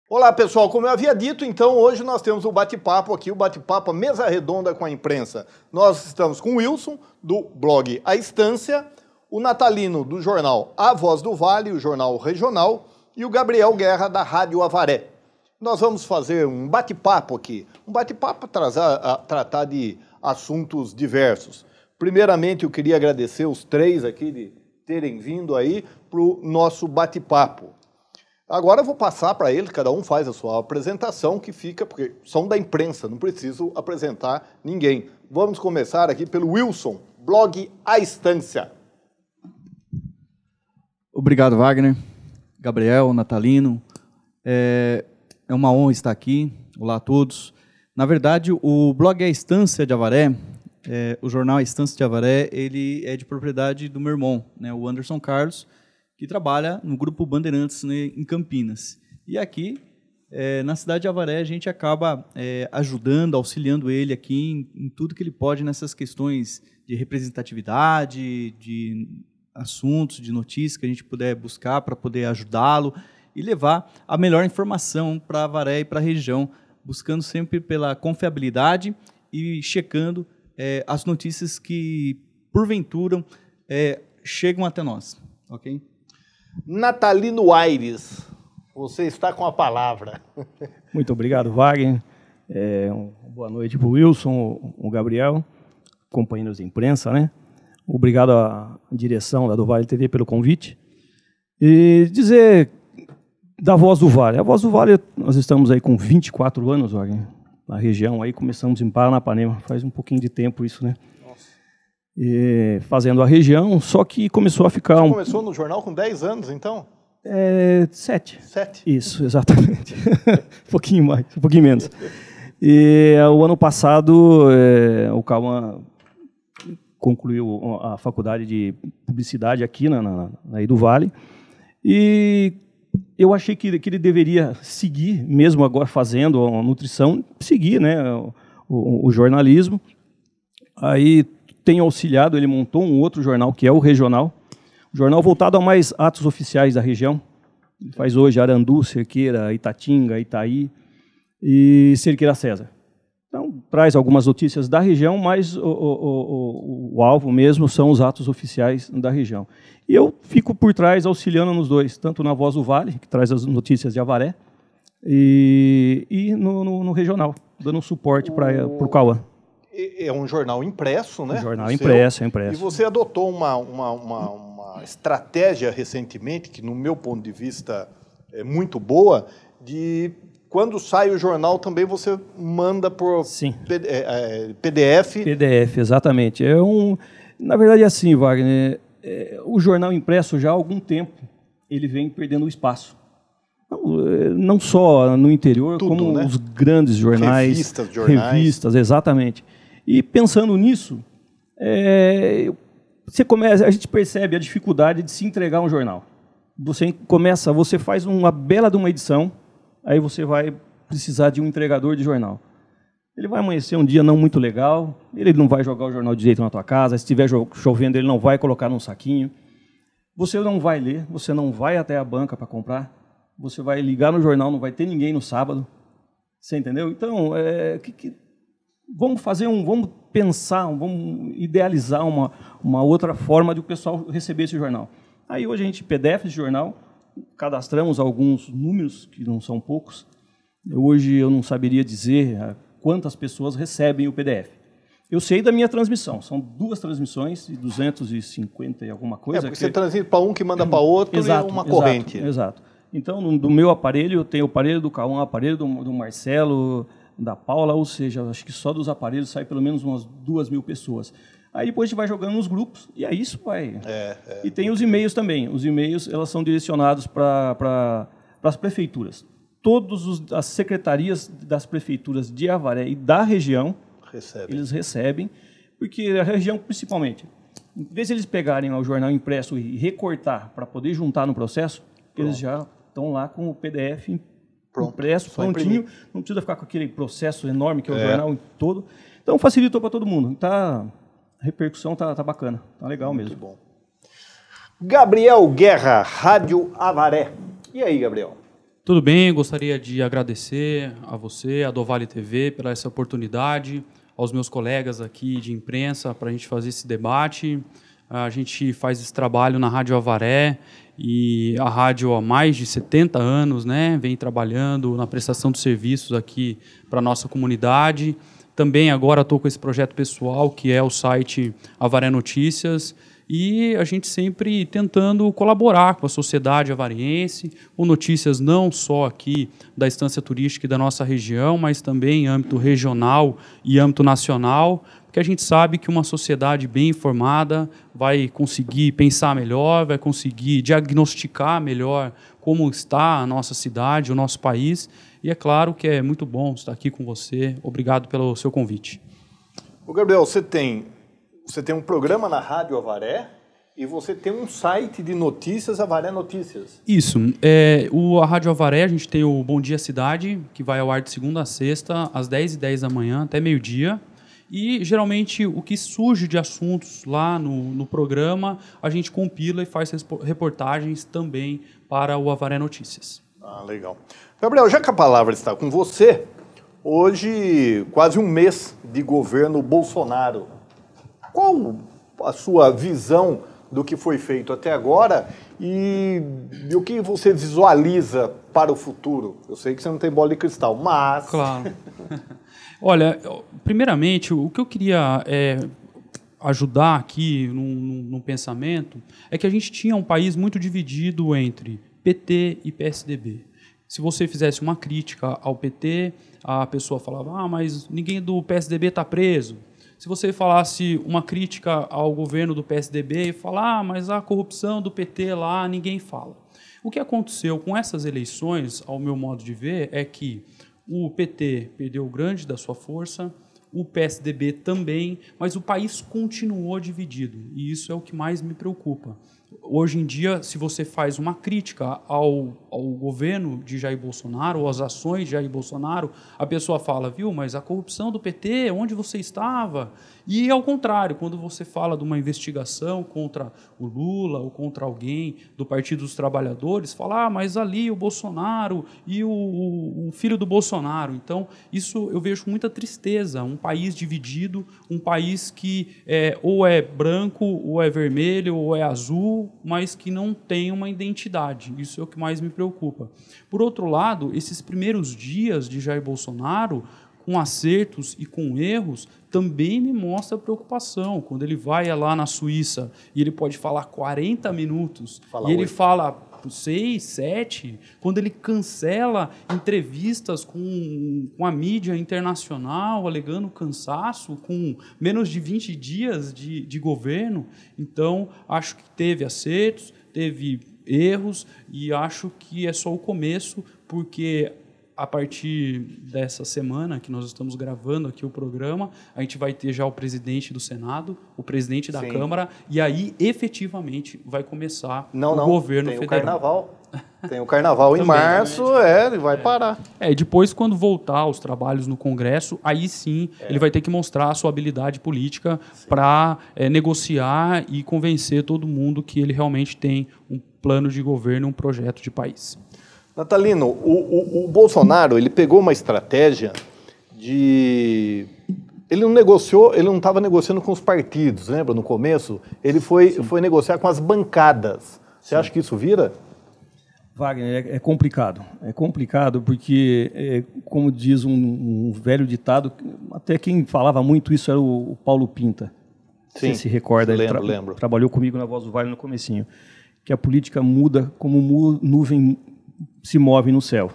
Olá, pessoal. Como eu havia dito, então, hoje nós temos o bate-papo aqui, o bate-papo Mesa Redonda com a Imprensa. Nós estamos com o Wilson, do blog A Estância, o Natalino, do jornal A Voz do Vale, o jornal regional, e o Gabriel Guerra, da Rádio Avaré. Nós vamos fazer um bate-papo aqui, um bate-papo para tratar de assuntos diversos. Primeiramente, eu queria agradecer os três aqui de terem vindo aí para o nosso bate-papo. Agora eu vou passar para eles, cada um faz a sua apresentação, que fica, porque são da imprensa, não preciso apresentar ninguém. Vamos começar aqui pelo Wilson, blog A Estância. Obrigado, Wagner, Gabriel, Natalino. É uma honra estar aqui. Olá a todos. Na verdade, o blog A Estância de Avaré, o jornal A Estância de Avaré, ele é de propriedade do meu irmão, né, o Anderson Carlos, que trabalha no Grupo Bandeirantes, né, em Campinas. E aqui, na cidade de Avaré, a gente acaba ajudando, auxiliando ele aqui em tudo que ele pode nessas questões de representatividade, de assuntos, de notícias que a gente puder buscar para poder ajudá-lo e levar a melhor informação para Avaré e para a região, buscando sempre pela confiabilidade e checando as notícias que, porventura, chegam até nós. Ok? Natalino Aires, você está com a palavra. Muito obrigado, Wagner. Boa noite para o Wilson, o Gabriel, companheiros de imprensa, né? Obrigado à direção da do Vale TV pelo convite. E dizer da Voz do Vale. A Voz do Vale, nós estamos aí com 24 anos, Wagner, na região. Aí começamos em Paranapanema, faz um pouquinho de tempo isso, né? Fazendo a região, só que começou a ficar... Você começou no jornal com 10 anos, então? 7. 7? Isso, exatamente. Um pouquinho mais, um pouquinho menos. E o ano passado, o Cauã concluiu a faculdade de publicidade aqui na do Vale, e eu achei que ele deveria seguir, mesmo agora fazendo a nutrição, seguir, né, o jornalismo. Aí tenho auxiliado, ele montou um outro jornal, que é o Regional, jornal voltado a mais atos oficiais da região. Ele faz hoje Arandu, Cerqueira, Itatinga, Itaí e Cerqueira César. Então, traz algumas notícias da região, mas o alvo mesmo são os atos oficiais da região. E eu fico por trás auxiliando nos dois, tanto na Voz do Vale, que traz as notícias de Avaré, e no Regional, dando um suporte para o Cauã. É um jornal impresso, né? Um jornal impresso. E você adotou uma estratégia recentemente, que no meu ponto de vista é muito boa, de quando sai o jornal também você manda por PDF. PDF, exatamente. Na verdade é assim, Wagner, o jornal impresso já há algum tempo ele vem perdendo espaço. Não só no interior, tudo, como, né? Os grandes jornais. Revistas, exatamente. E pensando nisso, a gente percebe a dificuldade de se entregar um jornal. Você faz uma bela de uma edição, aí você vai precisar de um entregador de jornal. Ele vai amanhecer um dia não muito legal, ele não vai jogar o jornal direito na tua casa, se estiver chovendo ele não vai colocar num saquinho. Você não vai ler, você não vai até a banca para comprar, você vai ligar no jornal, não vai ter ninguém no sábado. Você entendeu? Então, vamos pensar, vamos idealizar uma outra forma de o pessoal receber esse jornal. Aí hoje a gente PDF esse jornal, cadastramos alguns números, que não são poucos. Hoje eu não saberia dizer quantas pessoas recebem o PDF. Eu sei da minha transmissão, são 2 transmissões de 250 e alguma coisa. Porque você transmite para um que manda para outro, exato, e uma corrente. Exato. Então, do meu aparelho, eu tenho o aparelho do Cauã, o aparelho do Marcelo, da Paula, ou seja, acho que só dos aparelhos sai pelo menos umas 2.000 pessoas. Aí depois a gente vai jogando nos grupos, e aí isso vai. E tem os e-mails também. Os e-mails, elas são direcionados para as prefeituras. Todas as secretarias das prefeituras de Avaré e da região, eles recebem, porque a região, principalmente, em vez de eles pegarem o jornal impresso e recortar para poder juntar no processo, eles já estão lá com o PDF impresso, prontinho, não precisa ficar com aquele processo enorme que é o jornal todo. Então facilitou para todo mundo. A repercussão tá bacana, tá legal mesmo. Muito bom. Gabriel Guerra, Rádio Avaré. E aí, Gabriel? Tudo bem, gostaria de agradecer a você, a Dovale TV, pela essa oportunidade, aos meus colegas aqui de imprensa para a gente fazer esse debate. A gente faz esse trabalho na Rádio Avaré e a rádio há mais de 70 anos, né, vem trabalhando na prestação de serviços aqui para a nossa comunidade. Também agora estou com esse projeto pessoal, que é o site Avaré Notícias, e a gente sempre tentando colaborar com a sociedade avariense, com notícias não só aqui da Estância Turística e da nossa região, mas também em âmbito regional e âmbito nacional, porque a gente sabe que uma sociedade bem informada vai conseguir pensar melhor, vai conseguir diagnosticar melhor como está a nossa cidade, o nosso país, e é claro que é muito bom estar aqui com você. Obrigado pelo seu convite. Ô Gabriel, você tem um programa na Rádio Avaré e você tem um site de notícias, Avaré Notícias. Isso. A Rádio Avaré, a gente tem o Bom Dia Cidade, que vai ao ar de segunda a sexta, às 10h10 da manhã até meio-dia. E, geralmente, o que surge de assuntos lá no programa, a gente compila e faz reportagens também para o Avaré Notícias. Ah, legal. Gabriel, já que a palavra está com você, hoje, quase um mês de governo Bolsonaro. Qual a sua visão do que foi feito até agora e o que você visualiza para o futuro? Eu sei que você não tem bola de cristal, mas... Claro. Olha, primeiramente, o que eu queria ajudar aqui num pensamento é que a gente tinha um país muito dividido entre PT e PSDB. Se você fizesse uma crítica ao PT, a pessoa falava, mas ninguém do PSDB está preso. Se você falasse uma crítica ao governo do PSDB e falar, mas a corrupção do PT lá, ninguém fala. O que aconteceu com essas eleições, ao meu modo de ver, é que o PT perdeu o grande da sua força, o PSDB também, mas o país continuou dividido, e isso é o que mais me preocupa. Hoje em dia, se você faz uma crítica ao governo de Jair Bolsonaro, ou às ações de Jair Bolsonaro, a pessoa fala, viu, mas a corrupção do PT, onde você estava? E, ao contrário, quando você fala de uma investigação contra o Lula ou contra alguém do Partido dos Trabalhadores, fala, mas ali o Bolsonaro e o filho do Bolsonaro. Então, isso eu vejo com muita tristeza, um país dividido, um país que ou é branco, ou é vermelho, ou é azul, mas que não tem uma identidade. Isso é o que mais me preocupa. Por outro lado, esses primeiros dias de Jair Bolsonaro, com acertos e com erros, também me mostra preocupação. Quando ele vai lá na Suíça e ele pode falar 40 minutos, e ele fala 6, 7, quando ele cancela entrevistas com a mídia internacional, alegando cansaço, com menos de 20 dias de governo. Então, acho que teve acertos, teve erros, e acho que é só o começo, porque a partir dessa semana que nós estamos gravando aqui o programa, a gente vai ter já o presidente do Senado, o presidente da Câmara, e aí, efetivamente, vai começar o governo federal. Tem o Carnaval. Tem o Carnaval em março, ele vai parar. E depois, quando voltar os trabalhos no Congresso, aí sim ele vai ter que mostrar a sua habilidade política para negociar e convencer todo mundo que ele realmente tem um plano de governo, um projeto de país. Natalino, o Bolsonaro, ele pegou uma estratégia de... Ele não estava negociando com os partidos, lembra, no começo? Ele foi negociar com as bancadas. Você acha que isso vira? Wagner, é complicado. É complicado porque, como diz um velho ditado, até quem falava muito isso era o Paulo Pinta. Sim, você se recorda, lembro. Trabalhou comigo na Voz do Vale no comecinho. Que a política muda como nuvem se move no céu.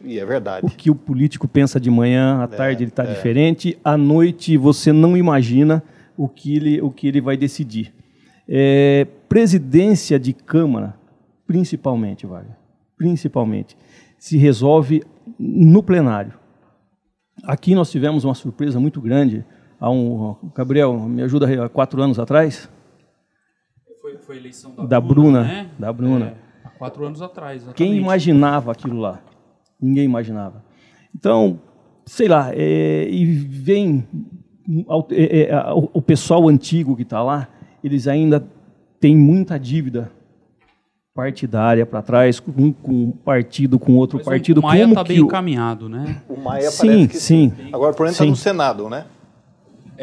E é verdade. O que o político pensa de manhã, à tarde ele está diferente, à noite você não imagina o que ele vai decidir. Presidência de Câmara, principalmente, Wagner, se resolve no plenário. Aqui nós tivemos uma surpresa muito grande. Gabriel, me ajuda, há 4 anos atrás? Foi a eleição da Bruna, né? Da Bruna. Há 4 anos atrás, exatamente. Quem imaginava aquilo lá? Ninguém imaginava. Então, sei lá, e vem o pessoal antigo que está lá, eles ainda têm muita dívida partidária para trás, com um partido, com outro Mas partido. O Maia como está que bem encaminhado, né? O Maia Sim, parece que sim. Agora, por exemplo, está no Senado, né?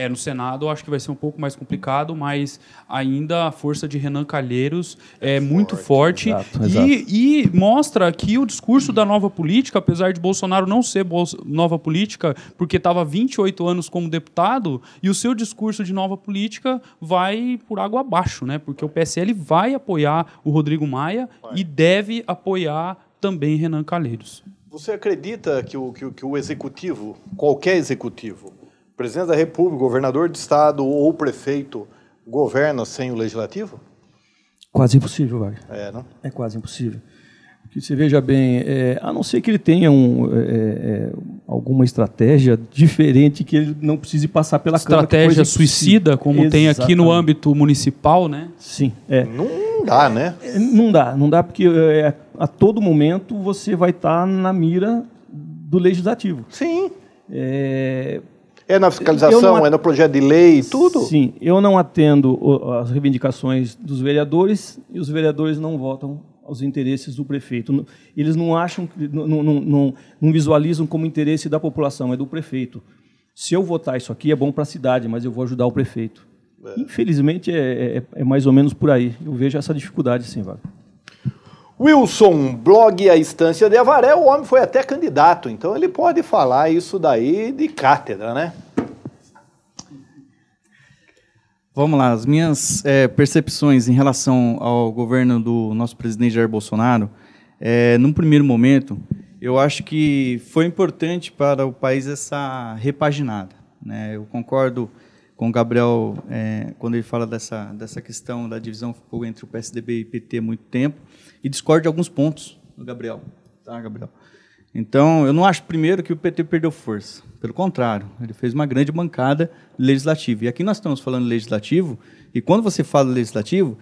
No Senado eu acho que vai ser um pouco mais complicado, mas ainda a força de Renan Calheiros é muito forte. Exato. E mostra que o discurso da nova política, apesar de Bolsonaro não ser nova política, porque estava 28 anos como deputado, e o seu discurso de nova política vai por água abaixo, né? Porque o PSL vai apoiar o Rodrigo Maia e deve apoiar também Renan Calheiros. Você acredita que o executivo, qualquer executivo, presidente da República, governador de estado ou prefeito, governa sem o legislativo? Quase impossível, Wagner. Não? É quase impossível. Porque você veja bem, a não ser que ele tenha alguma estratégia diferente que ele não precise passar pela Câmara. Estratégia suicida, como tem aqui no âmbito municipal, né? Sim. Não dá, né? Não dá porque a todo momento você vai estar na mira do legislativo. Sim. É na fiscalização, é no projeto de lei, tudo? Sim, eu não atendo as reivindicações dos vereadores e os vereadores não votam aos interesses do prefeito. Eles não acham, não visualizam como interesse da população, é do prefeito. Se eu votar isso aqui, é bom para a cidade, mas eu vou ajudar o prefeito. Infelizmente, é mais ou menos por aí. Eu vejo essa dificuldade, sim, Wagner. Wilson, blog A Estância de Avaré, o homem foi até candidato, então ele pode falar isso daí de cátedra, né? Vamos lá, as minhas percepções em relação ao governo do nosso presidente Jair Bolsonaro, num primeiro momento, eu acho que foi importante para o país essa repaginada, né? Eu concordo com o Gabriel quando ele fala dessa questão da divisão que ficou entre o PSDB e o PT há muito tempo, e discordo de alguns pontos do Gabriel. Tá, Gabriel? Então, eu não acho, primeiro, que o PT perdeu força. Pelo contrário, ele fez uma grande bancada legislativa. E aqui nós estamos falando legislativo, e quando você fala legislativo,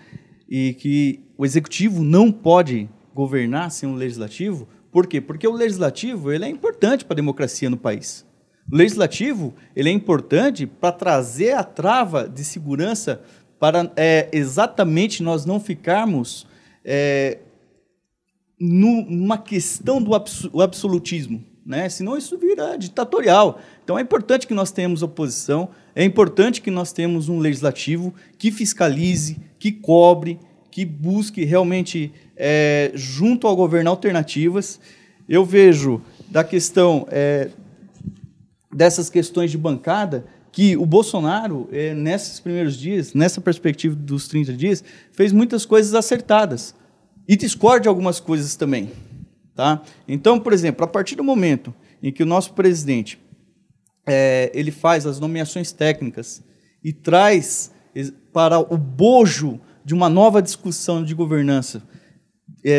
e que o executivo não pode governar sem um legislativo, por quê? Porque o legislativo ele é importante para a democracia no país. O legislativo ele é importante para trazer a trava de segurança para exatamente nós não ficarmos numa questão do absolutismo, né? Senão isso vira ditatorial. Então é importante que nós tenhamos oposição, é importante que nós tenhamos um legislativo que fiscalize, que cobre, que busque realmente, junto ao governo, alternativas. Eu vejo da questão dessas questões de bancada, que o Bolsonaro, nesses primeiros dias, nessa perspectiva dos 30 dias, fez muitas coisas acertadas. E discorda de algumas coisas também. Tá? Então, por exemplo, a partir do momento em que o nosso presidente ele faz as nomeações técnicas e traz para o bojo de uma nova discussão de governança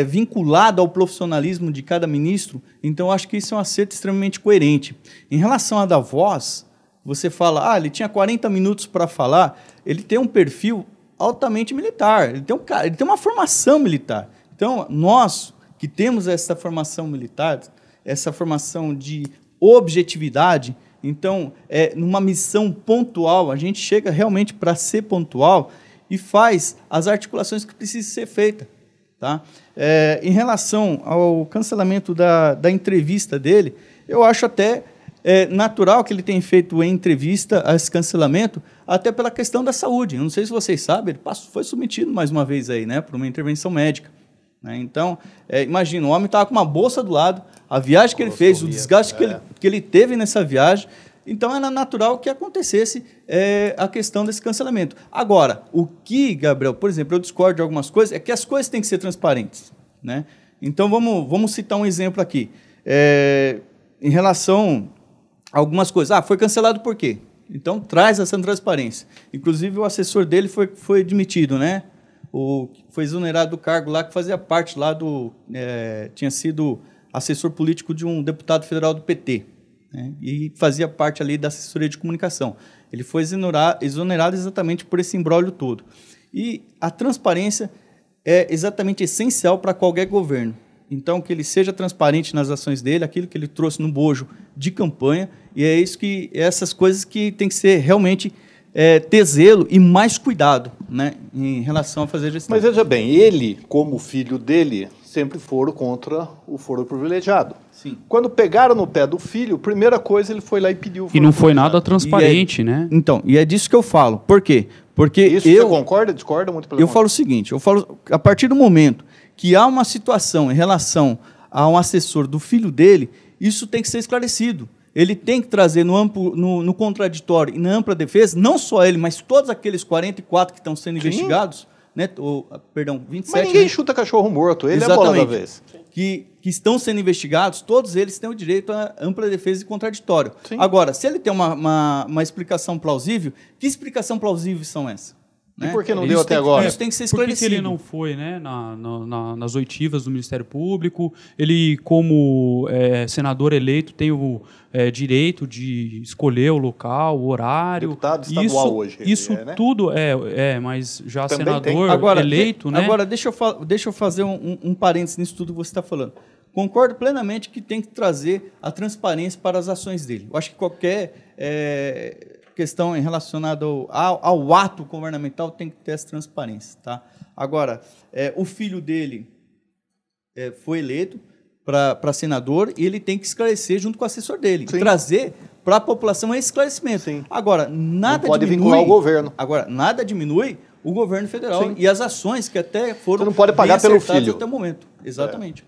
vinculado ao profissionalismo de cada ministro, então acho que isso é um acerto extremamente coerente. Em relação a da voz, você fala, ele tinha 40 minutos para falar, ele tem um perfil altamente militar, ele tem uma formação militar. Então, nós que temos essa formação militar, essa formação de objetividade, então, numa missão pontual, a gente chega realmente para ser pontual e faz as articulações que precisam ser feitas. Tá? Em relação ao cancelamento da entrevista dele, eu acho até natural que ele tenha feito em entrevista esse cancelamento, até pela questão da saúde. Eu não sei se vocês sabem, ele foi submetido mais uma vez aí, né, por uma intervenção médica. Né? Então, imagina, o homem estava com uma bolsa do lado, a viagem que ele fez, o desgaste que ele teve nessa viagem, então era natural que acontecesse a questão desse cancelamento. Agora, o que, Gabriel, por exemplo, eu discordo de algumas coisas, é que as coisas têm que ser transparentes. Né? Então, vamos citar um exemplo aqui. Em relação a algumas coisas. Foi cancelado por quê? Então, traz essa transparência. Inclusive, o assessor dele foi demitido, né? Foi exonerado do cargo lá, que fazia parte lá tinha sido assessor político de um deputado federal do PT, né? E fazia parte ali da assessoria de comunicação. Ele foi exonerado exatamente por esse imbróglio todo. E a transparência é exatamente essencial para qualquer governo. Então, que ele seja transparente nas ações dele, aquilo que ele trouxe no bojo de campanha, e essas coisas que têm que ser realmente ter zelo e mais cuidado, né, em relação a fazer gestão. Mas veja bem, ele, como filho dele, sempre foram contra o foro privilegiado. Sim. Quando pegaram no pé do filho, a primeira coisa ele foi lá e pediu o foro E não foi nada privilegiado. transparente, né? Então, e é disso que eu falo. Por quê? Porque Isso você concorda, discorda muito pelo eu falo o seguinte, a partir do momento que há uma situação em relação a um assessor do filho dele, isso tem que ser esclarecido. Ele tem que trazer no contraditório e na ampla defesa, não só ele, mas todos aqueles 44 que estão sendo investigados, né, 27. Mas ninguém chuta cachorro morto, ele é a bola da vez. Que estão sendo investigados, todos eles têm o direito à ampla defesa e contraditório. Sim. Agora, se ele tem uma explicação plausível, que explicação plausível são essas? E por que não deu até agora? Isso tem que ser Por que esclarecido. ele não foi, né, nas oitivas do Ministério Público? Ele, como senador eleito, tem o direito de escolher o local, o horário. Deputado estadual hoje. Isso né? tudo mas já Também senador Agora, eleito, né? Agora, deixa eu fazer um parênteses nisso tudo que você está falando. Concordo plenamente que tem que trazer a transparência para as ações dele. Eu acho que qualquer questão relacionada ao ato governamental tem que ter essa transparência. Tá? Agora, o filho dele foi eleito para senador e ele tem que esclarecer junto com o assessor dele. Sim. Trazer para a população esse esclarecimento. Sim. Agora, nada Não pode diminui, vincular o governo. Agora, nada diminui o governo federal Sim. e as ações que até foram Você não pode pagar bem pelo acertadas filho. até o momento. Exatamente.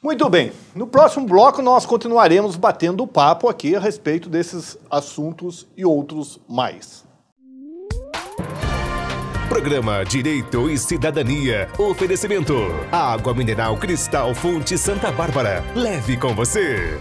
Muito bem. No próximo bloco, nós continuaremos batendo papo aqui a respeito desses assuntos e outros mais. Programa Direito e Cidadania. Oferecimento. Água mineral Cristal Fonte Santa Bárbara. Leve com você.